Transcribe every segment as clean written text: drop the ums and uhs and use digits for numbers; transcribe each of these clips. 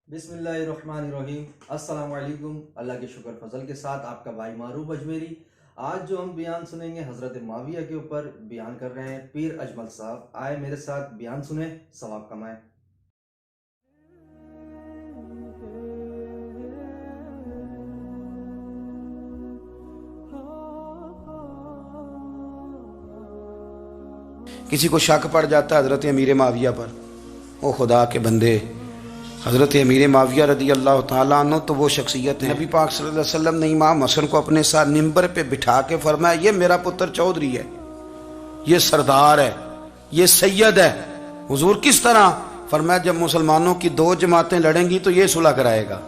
बिस्मिल्लाहिर्रहमानिर्रहीम। अस्सलाम वालेकुम। अल्लाह के शुक्र फजल के साथ आपका भाई मारूफ अजमेरी। आज जो हम बयान सुनेंगे हज़रत मुआविया के ऊपर बयान कर रहे हैं पीर अजमल साहब। आए मेरे साथ बयान सुने, सवाब कमाएं। किसी को शक पड़ जाता है हज़रत अमीर मुआविया पर, ओ खुदा के बंदे, हज़रत अमीर मुआविया रदी अल्लाह ताला अन्हु तो वो शख्सियत है। नबी पाक सल्लल्लाहु अलैहि वसल्लम ने इमाम हसन को अपने साथ मिंबर पे बिठा के फरमाया, ये मेरा पुत्र चौधरी है, ये सरदार है, ये सैयद है। हुजूर किस तरह? फरमाया जब मुसलमानों की दो जमातें लड़ेंगी तो ये सुलह कराएगा।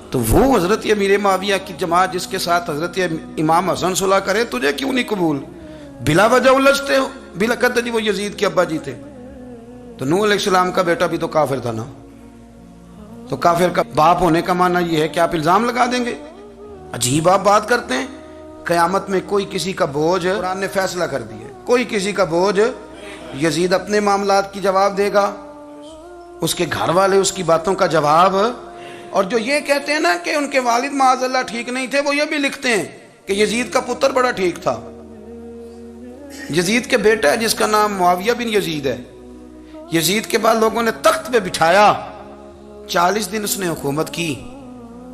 तो वो हज़रत अमीर मुआविया की जमात जिसके साथ हज़रत इमाम हसन सुलह करे, तुझे क्यों नहीं कबूल? बिला वजह उलझते हो। बिला कहते जी वो यजीद के अब्बा जी थे, तो नूह अलैहिस्सलाम का बेटा भी तो काफिर था ना, तो काफिर का बाप होने का माना ये है कि आप इल्जाम लगा देंगे। अजीब आप बात करते हैं। कयामत में कोई किसी का बोझ, कुरान ने फैसला कर दिया, कोई किसी का बोझ, यजीद अपने मामलात की जवाब देगा, उसके घर वाले उसकी बातों का जवाब। और जो ये कहते हैं ना कि उनके वालिद माअज़ल्लाह ठीक नहीं थे, वो ये भी लिखते हैं कि यजीद का पुत्र बड़ा ठीक था। यजीद के बेटा है जिसका नाम मुआविया बिन यजीद है। यजीद के बाद लोगों ने तख्त पे बिठाया, 40 दिन उसने हुकूमत की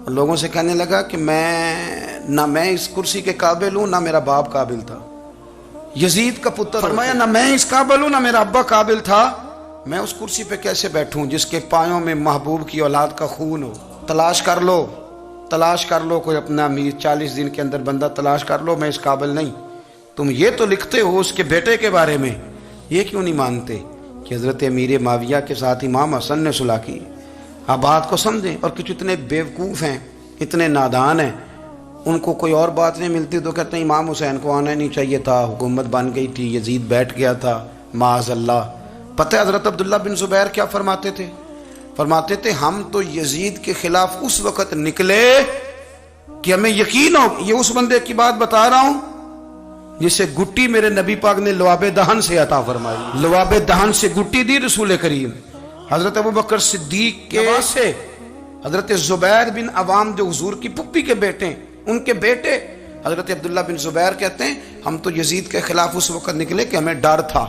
और लोगों से कहने लगा कि मैं इस कुर्सी के काबिल हूं, ना मेरा बाप काबिल था। यजीद का पुत्र फरमाया, ना मैं इस काबिल हूं, ना मेरा अब्बा काबिल था, मैं उस कुर्सी पे कैसे बैठूं जिसके पायों में महबूब की औलाद का खून हो। तलाश कर लो कोई अपना अमीर, 40 दिन के अंदर बंदा तलाश कर लो, मैं इस काबिल नहीं। तुम ये तो लिखते हो उसके बेटे के बारे में, ये क्यों नहीं मानते कि हज़रत अमीर मुआविया के साथ इमाम हसन ने सुलह की? आप बात को समझें। और कुछ इतने बेवकूफ़ हैं, इतने नादान हैं, उनको कोई और बात नहीं मिलती तो कहते हैं इमाम हुसैन को आना नहीं चाहिए था, हुकूमत बन गई थी, यजीद बैठ गया था, माअज़ल्लाह। पता है हज़रत अब्दुल्ला बिन ज़ुबैर क्या फरमाते थे? फरमाते थे हम तो यजीद के खिलाफ उस वक़्त निकले कि हमें यकीन हो, ये उस बंदे की बात बता रहा हूँ जिसे गुट्टी मेरे नबी पाक ने लुआबे दहन से अता फरमाई। लुआबे दहन से गुट्टी दी रसूल करीम। हजरत अबू बकर सिद्दीक के से हजरत जुबैर बिन अवाम जो हुजूर की पुप्पी के बेटे, उनके बेटे हजरत अब्दुल्ला बिन जुबैर कहते हैं हम तो यजीद के खिलाफ उस वक्त निकले कि हमें डर था,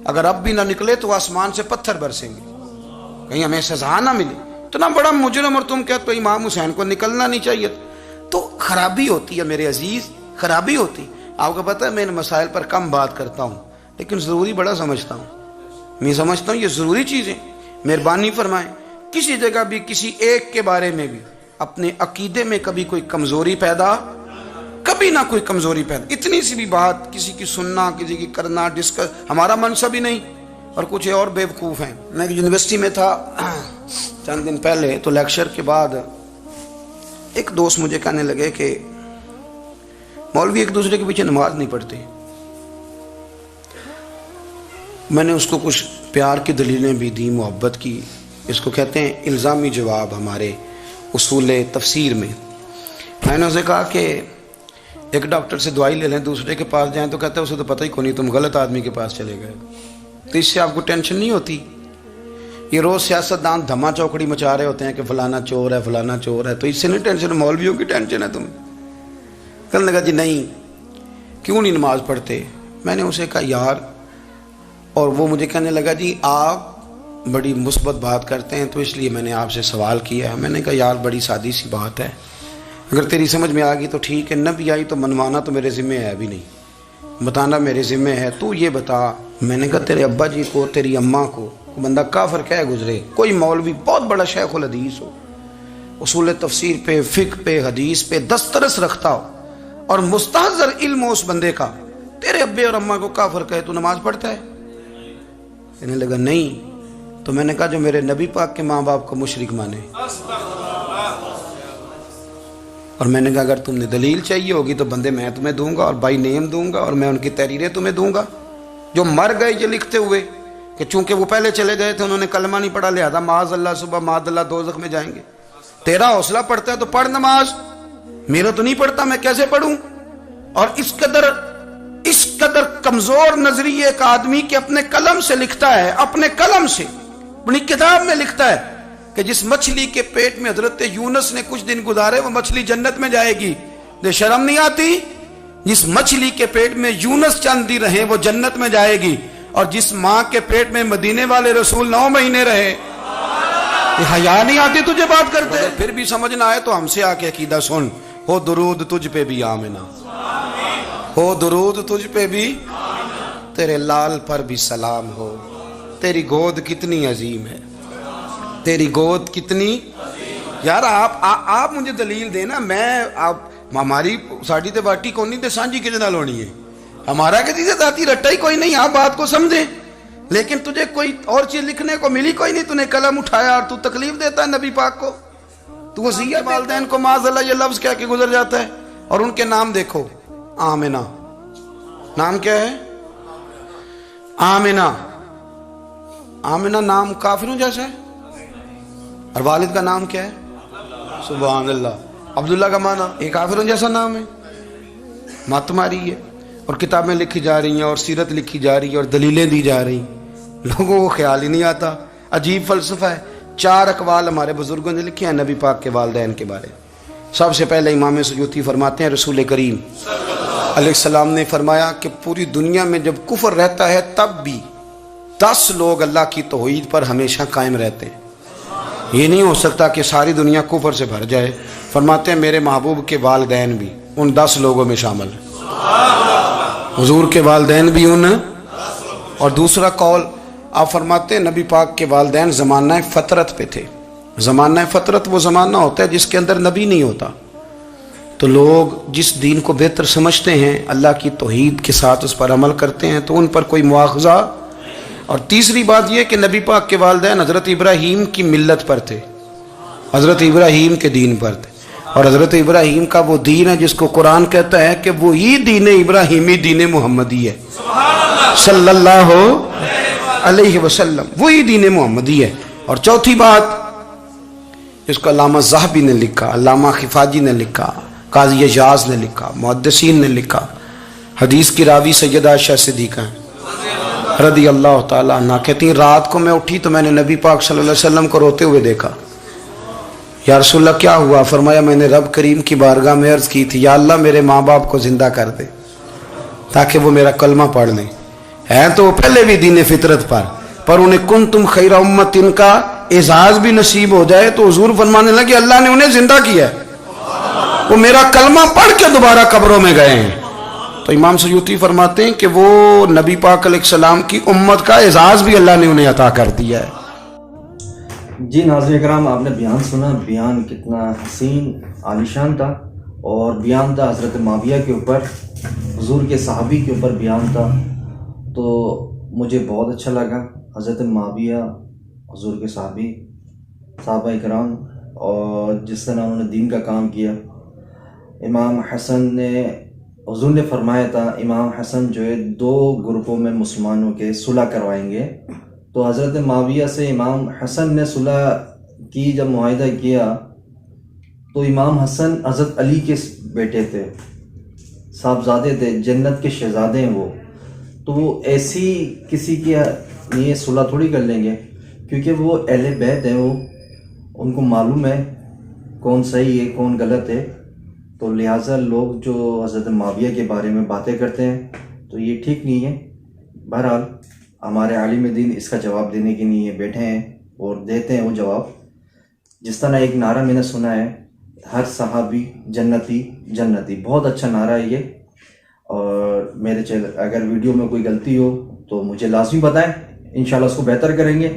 अगर अब भी ना निकले तो आसमान से पत्थर बरसेंगे, कहीं हमें सजा ना मिले। इतना बड़ा मुजरिम और तुम कहते हो इमाम हुसैन को निकलना नहीं चाहिए। तो खराबी होती है मेरे अजीज, खराबी होती। आपको पता है मैं इन मसाइल पर कम बात करता हूँ, लेकिन ज़रूरी बड़ा समझता हूँ। मैं समझता हूँ ये ज़रूरी चीज़ें। मेहरबानी फरमाएं, किसी जगह भी किसी एक के बारे में भी अपने अकीदे में कभी कोई कमज़ोरी पैदा, कभी ना कोई कमज़ोरी पैदा, इतनी सी भी बात किसी की सुनना, किसी की करना, डिस्कस, हमारा मनसब ही नहीं। और कुछ और बेवकूफ़ हैं। मैं यूनिवर्सिटी में था चंद दिन पहले, तो लेक्चर के बाद एक दोस्त मुझे कहने लगे कि मौलवी एक दूसरे के पीछे नमाज नहीं पढ़ते। मैंने उसको कुछ प्यार की दलीलें भी दी, मोहब्बत की। इसको कहते हैं इल्ज़ामी जवाब हमारे उसूल तफसीर में। मैंने उसे कहा कि एक डॉक्टर से दवाई ले लें, दूसरे के पास जाएं तो कहता है उसे तो पता ही कोई नहीं, तुम गलत आदमी के पास चले गए। तो इससे आपको टेंशन नहीं होती? ये रोज़ सियासतदान धमा चौकड़ी मचा रहे होते हैं कि फलाना चोर है, फलाना चोर है, तो इससे नहीं टेंशन, मौलवियों की टेंशन है तुम्हें। कहने लगा जी नहीं, क्यों नहीं नमाज पढ़ते? मैंने उसे कहा यार, और वो मुझे कहने लगा जी आप बड़ी मुस्बत बात करते हैं तो इसलिए मैंने आपसे सवाल किया है। मैंने कहा यार बड़ी सादी सी बात है, अगर तेरी समझ में आ गई तो ठीक है, न भी आई तो मनवाना तो मेरे ज़िम्मे है भी नहीं, बताना मेरे ज़िम्मे है। तू ये बता, मैंने कहा तेरे अब्बा जी को, तेरी अम्मा को बंदा काफिर कह गुजरे, कोई मौलवी बहुत बड़ा शेखुल हदीस हो, उसूल तफसीर पे, फ़िक़्ह पे, हदीस पे दस्तरस रखता हो, और मुस्तहज़र इल्म उस बंदे का, तेरे अब्बे और अम्मा को काफिर कहे, तू नमाज पढ़ता है? कहने लगा नहीं। तो मैंने कहा जो मेरे नबी पाक के माँ बाप को मुशरिक माने। और मैंने कहा अगर तुमने दलील चाहिए होगी तो बंदे मैं तुम्हें दूंगा और बाई नेम दूंगा, और मैं उनकी तहरीरें तुम्हें दूंगा जो मर गए ये लिखते हुए कि चूंकि वो पहले चले गए थे, उन्होंने कलमा नहीं पढ़ा, लिहाजा माअज़ल्लाह सुबह माअज़ल्लाह दोज़ख में जाएंगे। तेरा हौसला पढ़ता है तो पढ़ नमाज, मेरा तो नहीं पढ़ता, मैं कैसे पढ़ूं? और इस कदर कमजोर नजरिए का आदमी कि अपने कलम से लिखता है, अपने कलम से अपनी किताब में लिखता है کہ جس مچھلی کے پیٹ میں حضرت یونس نے کچھ دن گزارے وہ مچھلی جنت میں جائے گی. دے شرم نہیں آتی؟ جس مچھلی کے پیٹ میں یونس چند دن رہے وہ جنت میں جائے گی، اور جس ماں کے پیٹ میں مدینے والے رسول 9 مہینے رہے. حیا نہیں آتی تجھے بات کرتے؟ پھر بھی سمجھنا آئے تو ہم سے آ کے عقیدہ سن. ہو درود تجھ پہ بھی آمنہ، ہو درود تجھ پہ بھی، تیرے لال پر بھی سلام ہو. تیری گود کتنی عظیم ہے، تیری گود کتنی. یار آپ مجھے دلیل دینا. میں آپ ہماری ساڑی تے باٹی کونی تے سانجی کدے نال ہونی ہے؟ ہمارا کسی سے ذاتی رٹا ہی کوئی نہیں. آپ بات کو سمجھیں. لیکن تجھے کوئی اور چیز لکھنے کو ملی کوئی نہیں. تو نے قلم اٹھایا اور تو تکلیف دیتا ہے نبی پاک کو. تو وصیت والدین کو معاذ اللہ یہ لفظ کہہ کے گزر جاتا ہے. اور ان کے نام دیکھو. آمنہ نام کیا ہے؟ آمنہ. آمنہ نام کافروں جیسا ہے. اور والد کا نام کیا ہے؟ سبحان اللہ. عبداللہ کا معنی ایک کافروں جیسا نام ہے. مات تمہاری ہے. اور کتابیں لکھی جا رہی ہیں اور سیرت لکھی جا رہی ہے اور دلیلیں دی جا رہی ہیں. لوگوں کو خیال ہی نہیں آتا. عجیب فلسفہ ہے. 4 اقوال ہمارے بزرگوں نے لکھے ہیں نبی پاک کے والدین کے بارے. سب سے پہلے امام سیوطی فرماتے ہیں رسول کریم علیہ السلام نے فرمایا کہ پوری دنیا میں جب کفر رہتا ہے تب بھی 10 لوگ اللہ کی توحید پر ہمیشہ قائم رہتے ہیں. یہ نہیں ہو سکتا کہ ساری دنیا کفر سے بھر جائے. فرماتے ہیں میرے محبوب کے والدین بھی ان 10 لوگوں میں شامل ہیں. حضور کے والدین بھی ان. اور دوسرا قول آپ فرماتے ہیں نبی پاک کے والدین زمانہ فطرت پہ تھے. زمانہ فطرت وہ زمانہ ہوتا ہے جس کے اندر نبی نہیں ہوتا. تو لوگ جس دین کو بہتر سمجھتے ہیں اللہ کی توحید کے ساتھ اس پر عمل کرتے ہیں تو ان پر کوئی مواخذہ. اور تیسری بات یہ کہ نبی پاک کے والدین حضرت ابراہیم کی ملت پر تھے، حضرت ابراہیم کے دین پر تھے. اور حضرت ابراہیم کا وہ دین ہے جس کو قرآن کہتا ہے کہ وہی دین ابراہیمی دین محمدی ہے صلی اللہ علیہ وسلم. وہی دین محمدی ہے. اور چوتھی بات اس کو علامہ ذہبی نے لکھا، علامہ خفاجی نے لکھا، قاضی اجاز نے لکھا، محدثین نے لکھا. حدیث کی راوی سیدہ عائشہ صدیقہ رضی اللہ تعالیٰ عنہ کہتی ہیں رات کو میں اٹھی تو میں نے نبی پاک صلی اللہ علیہ وسلم کو روتے ہوئے دیکھا. یا رسول اللہ کیا ہوا؟ فرمایا میں نے رب کریم کی بارگاہ میں عرض کی تھی یا اللہ میرے ماں باپ کو زندہ کر دے تاکہ وہ میرا کلمہ پڑھ لیں. ہیں تو وہ پہلے بھی دین فطرت پر انہیں کنتم خیر امت ان کا اعزاز بھی نصیب ہو جائے تو حضور فرمانے لگے اللہ نے انہیں زندہ کیا ہے، وہ میرا کلمہ پڑھ کے دوبارہ قبروں میں گئے ہیں. تو امام سیوطی فرماتے ہیں کہ وہ نبی پاک علیہ السلام کی امت کا اعزاز بھی اللہ نے انہیں عطا کر دیا ہے. جی ناظرین کرام، آپ نے بیان سنا. بیان کتنا حسین عالیشان تھا. اور بیان تھا حضرت معاویہ کے اوپر، حضور کے صحابی کے اوپر بیان تھا. تو مجھے بہت اچھا لگا. حضرت معاویہ حضور کے صحابہ اکرام، اور جس طرح انہوں نے دین کا کام کیا. امام حسن نے، حضور نے فرمایا تھا امام حسن جو ہے 2 گروپوں میں مسلمانوں کے صلح کروائیں گے. تو حضرت معاویہ سے امام حسن نے صلح کی. جب معاہدہ کیا تو امام حسن حضرت علی کے بیٹے تھے، صاحبزادے تھے، جنت کے شہزادے ہیں وہ. تو وہ ایسی کسی کی لیے صلح تھوڑی کر لیں گے، کیونکہ وہ اہل بیت ہیں. وہ ان کو معلوم ہے کون صحیح ہے کون غلط ہے. تو لہٰذا لوگ جو حضرت معاویہ کے بارے میں باتیں کرتے ہیں تو یہ ٹھیک نہیں ہے. بہرحال ہمارے عالم دین اس کا جواب دینے کے لیے بیٹھے ہیں اور دیتے ہیں وہ جواب. جس طرح ایک نعرہ میں نے سنا ہے ہر صحابی جنتی جنتی، بہت اچھا نعرہ ہے یہ. اور میرے چینل اگر ویڈیو میں کوئی غلطی ہو تو مجھے لازمی بتائیں، انشاءاللہ اس کو بہتر کریں گے.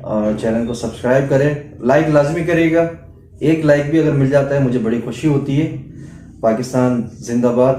اور چینل کو سبسکرائب کریں، لائک لازمی کرے گا. 1 لائک بھی اگر مل جاتا ہے مجھے بڑی خوشی ہوتی ہے. پاکستان زندہ باد.